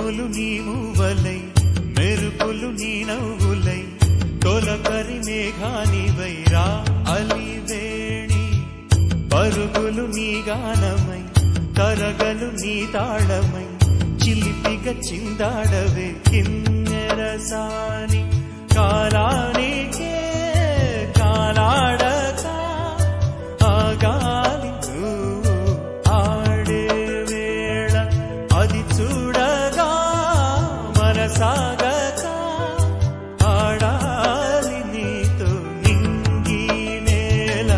ఉరుములు నీ మూవలై మెరుపులు నీ నవ్వులై తొలకరి మేఘానివై రా అలివేణి పరుగులు నీ గానమై కరగలు నీ తాళమై చిలిపిగా చిందాడవే కిన్నెరసాని కాలానికే కాలాడక ఆగాలి నువ్వు ఆడే వేళ అది చూడగా మనసాగక ఆడాలి నీతో నింగి నేల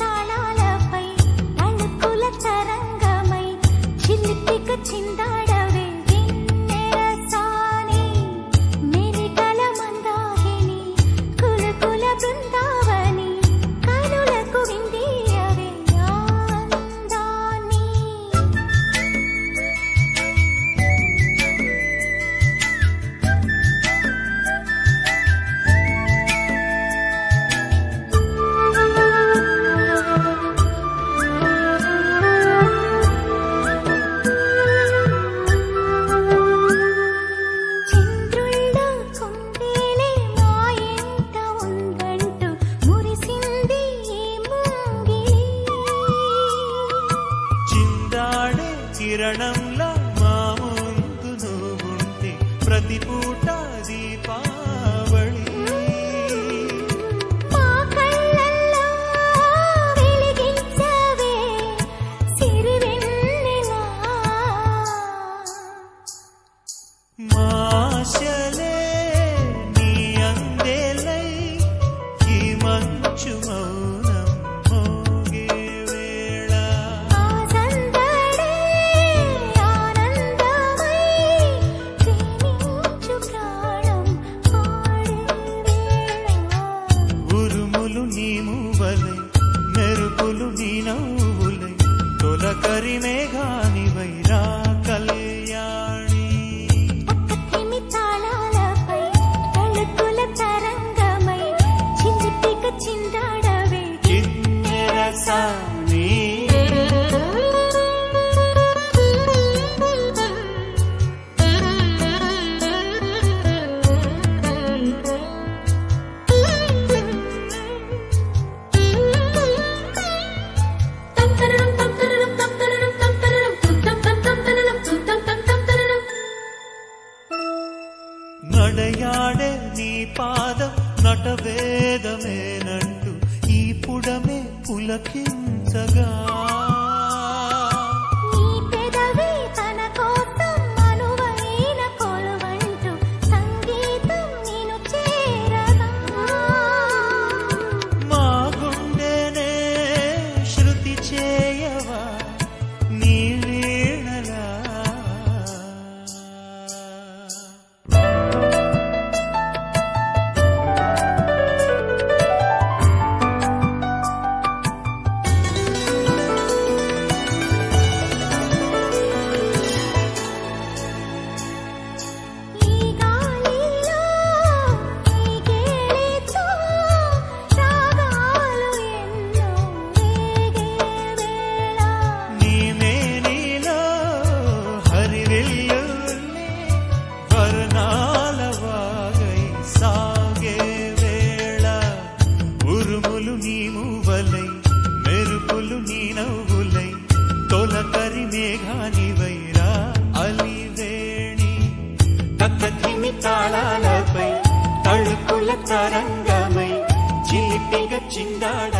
తాళాలపై అణుకుల తరంగమై చిలిపిక చిందాడవే గిన్నెరసాని మెరికల మందాకిని కులకుల బృందావని కనులకు విందియవే ఆనందాన్ని చంద్రుళ్ళ కుందేలే మా ఇంట ఉందంటూ మురిసింది ఈ ముంగిలి చిందాడే కిరణంలా మా ముందు నువ్వుంటే ప్రతి పూట దీపావళి మా కళ్ళల్లో వెలిగించవే సిరివెన్నెలా మాశలే నీ అందేలై ఈ మంచు మౌనం మోగే వేళ ఆ సందడే ఆనందమై ప్రేమించు ప్రాణం పాడే వేళ ఉరుములు నీ మూవలై మెరుపులు నీ నవ్వులై తొలకరి మేఘానివై రా కళ్యాణి పక్కతిమి తాళాలపై అణుకుల తరంగమై చిలిపిక చిందాడవే కిన్నెరసాని నడయాడే నీ పాదం నటవేదమేనంటూ ఈ పుడమే పులకించగా నీ పెదవి తన కోసం అనువైన కొలువంటూ సంగీతం నిన్ను చేరగా మా గుండెనే శృతి చేయవా నీ వీణలా ఈ గాలిలో ఈ గేలితో రాగాలు ఎన్నో రేగే వేళ నీ మేనిలో హరివిల్లుల్ని వర్ణాల వాగై సాగే వేళ ఉరుములు నీ మూవలై మెరుపులు నీ నవ్వులై తొలకరి మేఘానివై రా అలివేణి తక్కతిమి తాళాలపై తళుకుల తరంగమై చిలిపిగా చిందాడ